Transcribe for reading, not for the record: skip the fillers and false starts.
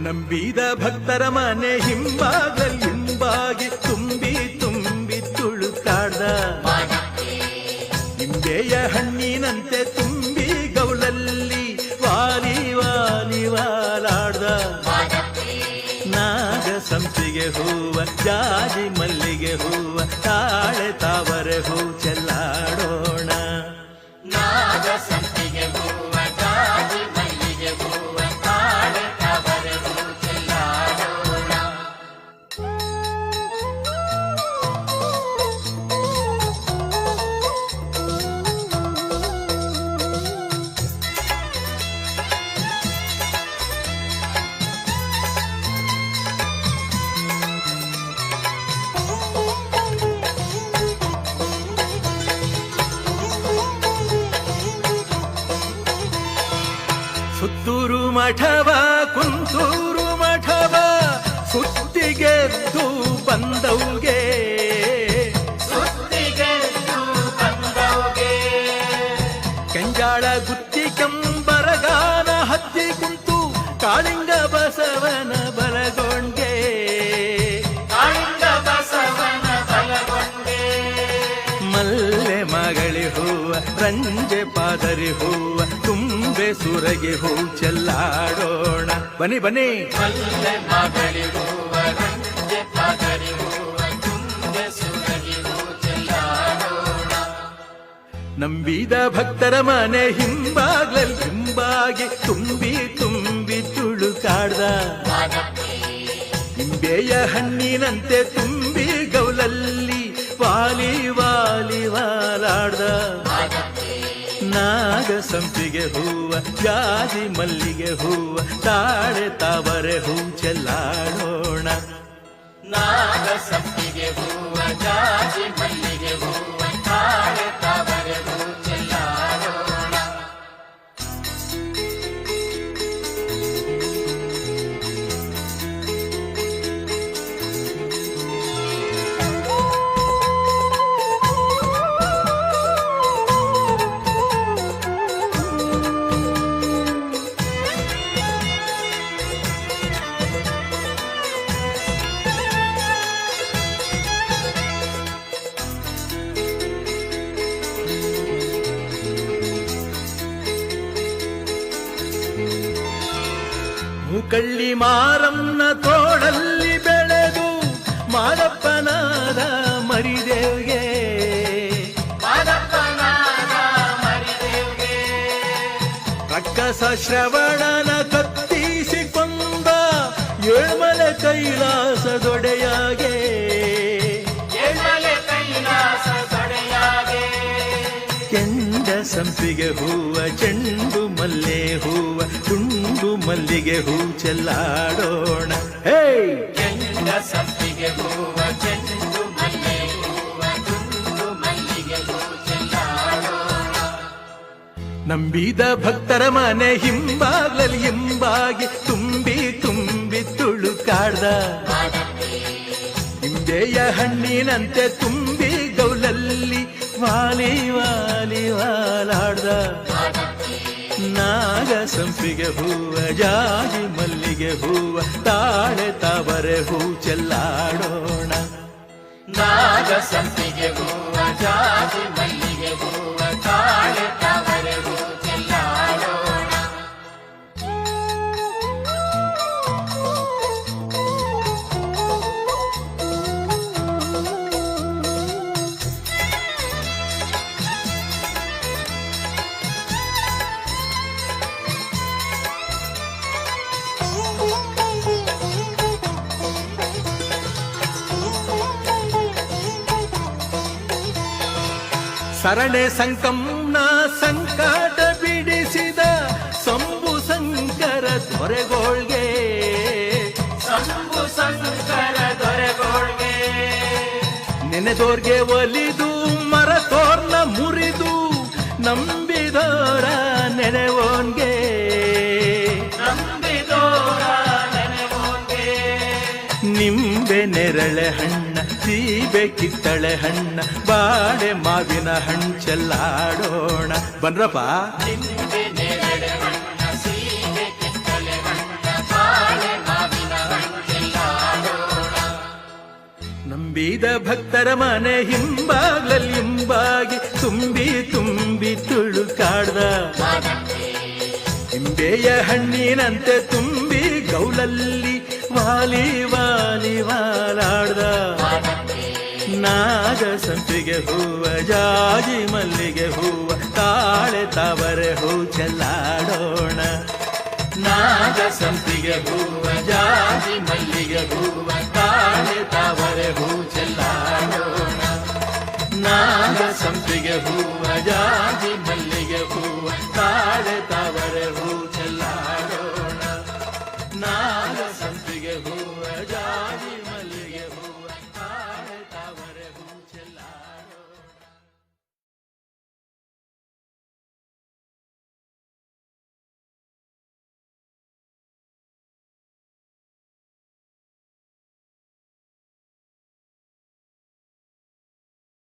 ನಂಬಿದ ಭಕ್ತರ ಮನೆ ಹಿಂಬಾಗಿ ತುಂಬಿ ತುಂಬಿ ತುಳುಕಾಡ್ದ ನಿಂಬೆಯ ಹಣ್ಣಿನಂತೆ ತುಂಬಿ ಗೌಲಲ್ಲಿ ವಾಲಿ ವಾಲಿ ವಾಲಾಡ್ದ ನಾಗ ಸಂಪಿಗೆ ಹೂವ ಜಾಜಿ ಮಲ್ಲಿಗೆ ಹೂವ ತಾಳೆ ತಾವರೆ ಹೂ ಚೆಲ್ಲಾಡೋಣ ನಾಗ ಸಂಪಿಗೆ ಹೂವ ಜಾಜಿ ಮಲ್ಲಿಗೆ ಹೂವ ತಾಳೆ ತಾವರೆ ಹೂ ಚೆಲ್ಲಾಡೋಣ. ಸುತ್ತೂರು ಮಠವ ಕುಂತೂರು ಮಠವ ಸುತ್ತಿಗೆದ್ದು ಬಂದವ್ಗೆ ಕೆಂಜಾಳ ಗುತ್ತಿ ಕೆಂಬರಗಾನ ಹತ್ತಿ ಕುಂತು ಕಾಳಿಂಗ ಬಸವನ ಬಲಗೊಂಡೆ ಮಲ್ಲೆ ಮಗಳಿ ಹೂವ ರಂಜೆ ಪಾದರಿ ಹೂವ ತುಂಬೆ ಸುರಗಿ ಹೂ ಚೆಲ್ಲಾಡೋಣ ಬನ್ನಿ ಬನ್ನಿ ಮಲ್ಲೆ ಮಗಳಿ ಹೂವ ರಂಜೆ ಪಾದರಿ ಹೂವ ತುಂಬೆ ಸುರಗಿ ಹೂ ಚೆಲ್ಲಾಡೋಣ. ನಂಬಿದ ಭಕ್ತರ ಮನೆ ಹಿಂಬಾಗಿ ತುಂಬಿ ತುಂಬಿ ತುಳುಕಾಡ್ದ ನಿಂಬೆಯ ಹಣ್ಣಿನಂತೆ ತುಂಬಿ ಗೌಲಲ್ಲಿ ವಾಲಿ ವಾಲಿ ವಾಲಾಡ್ದ ನಾಗ ಸಂಪಿಗೆ ಹೂವ ಜಾಜಿ ಮಲ್ಲಿಗೆ ಹೂವ ತಾಳೆ ತಾವರೆ ಹೂ ಚೆಲ್ಲಾಡೋಣ ನಾಗ ಸಂಪಿಗೆ ಹೂವ ಜಾಜಿ ಮಲ್ಲಿಗೆ ಹೂವ ತಾಳೆ ತಾವರೆ ಹೂ ಚೆಲ್ಲಾಡೋಣ. ಮೂಕಳ್ಳಿ ಮಾರಮ್ಮನ ತೋಡಲ್ಲಿ ಬೆಳೆದು ಮಾದಪ್ಪನಾದ ಮರಿದೇವ್ಗೆ ರಕ್ಕಸ ಶ್ರವಣನ ಕತ್ತಿಸಿ ಕೊಂದ ಏಳ್ಮಲೆ ಕೈಲಾಸದೊಡೆಯಾಗೆ ಕೆಂಡ ಸಂಪಿಗೆ ಹೂವ ಚೆಂಡು ಮಲ್ಲೆ ಹೂವ ತುಂಡು ಮಲ್ಲಿಗೆ ಹೂ ಚೆಲ್ಲಾಡೋಣ ಹೇ ಕೆಂಡ ಸಂಪಿಗೆ ಹೂವ ಚೆಂಡು ಮಲ್ಲೆ ಹೂವ ತುಂಡು ಮಲ್ಲಿಗೆ ಹೂ ಚೆಲ್ಲಾಡೋಣ. ನಂಬಿದ ಭಕ್ತರ ಮನೆ ಹಿಂಬಾಗಿ ತುಂಬಿ ತುಂಬಿ ತುಳುಕಾಡ್ದ ನಿಂಬೆಯ ಹಣ್ಣಿನಂತೆ ತುಂಬಿ ಗೌಲಲ್ಲಿ ವಾಲಿ ವಾಲಿ ವಾಲಾಡ್ದ ನಾಗ ಸಂಪಿಗೆ ಹೂವ ಜಾಜಿ ಮಲ್ಲಿಗೆ ಹೂವ ತಾಳೆ ತಾವರೆ ಹೂ ಚೆಲ್ಲಾಡೋಣ ನಾಗ ಸಂಪಿಗೆ ಹೂವ ಜಾಜಿ ಮಲ್ಲಿಗೆ ಹೂವ ತಾಳೆ ತಾವರೆ ಹೂ ಚೆಲ್ಲಾಡೋಣ. ಸರಣೆ ಸಂಕಂನ ಸಂಕಟ ಬಿಡಿಸಿದ ಸಂಬು ಶಂಕರ ದೊರೆಗೋಳ್ಗೆ ಸಂಬು ಶಂಕರ ದೊರೆಗೋಳ್ಗೆ ನೆನೆದೋರ್ಗೆ ಒಲಿದು ಮರ ತೋರ್ನ ಮುರಿದು ನಂಬಿದೋರ ನೆನೆವೋನ್ಗೆ ನಿಂಬೆ ನೆರಳೆ ಹಣ್ಣ ಸೀಬೆ ಕಿತ್ತಳೆ ಹಣ್ಣ ಬಾಳೆ ಮಾವಿನ ಹಣ್ಣು ಚೆಲ್ಲಾಡೋಣ ಬನ್ರಪ್ಪ ನಿಂಬೆ ನೆರಳೆ ಹಣ್ಣ ಸೀಬೆ ಕಿತ್ತಳೆ ಹಣ್ಣ ಬಾಳೆ ತುಂಬಿದ ಭಕ್ತರ ಮನೆ ಹಿಂಬಾಗ್ಲಲ್ಲಿ ಹಿಂಬಾಗಿ ತುಂಬಿ ತುಂಬಿ ತುಳುಕಾಡ್ದ ನಿಂಬೆಯ ಹಣ್ಣಿನಂತೆ ತುಂಬಿ ಗೌಲಲ್ಲಿ ವಾಲಿ ವಾಲಿ ವಾಲಾಡ್ದ ನಾಗ ಸಂಪಿಗೆ ಹೂವ ಜಾಜಿ ಮಲ್ಲಿಗೆ ಹೂವ ತಾಳೆ ತಾವರೆ ಹೂ ಚೆಲ್ಲಾಡೋಣ ನಾಗ ಸಂಪಿಗೆ ಹೂವ ಜಾಜಿ ಮಲ್ಲಿಗೆ ಹೂವ ತಾಳೆ ತಾವರೆ ಹೂ ಚೆಲ್ಲಾಡೋಣ ನಾಗ ಸಂಪಿಗೆ ಹೂವ ಜಾಜಿ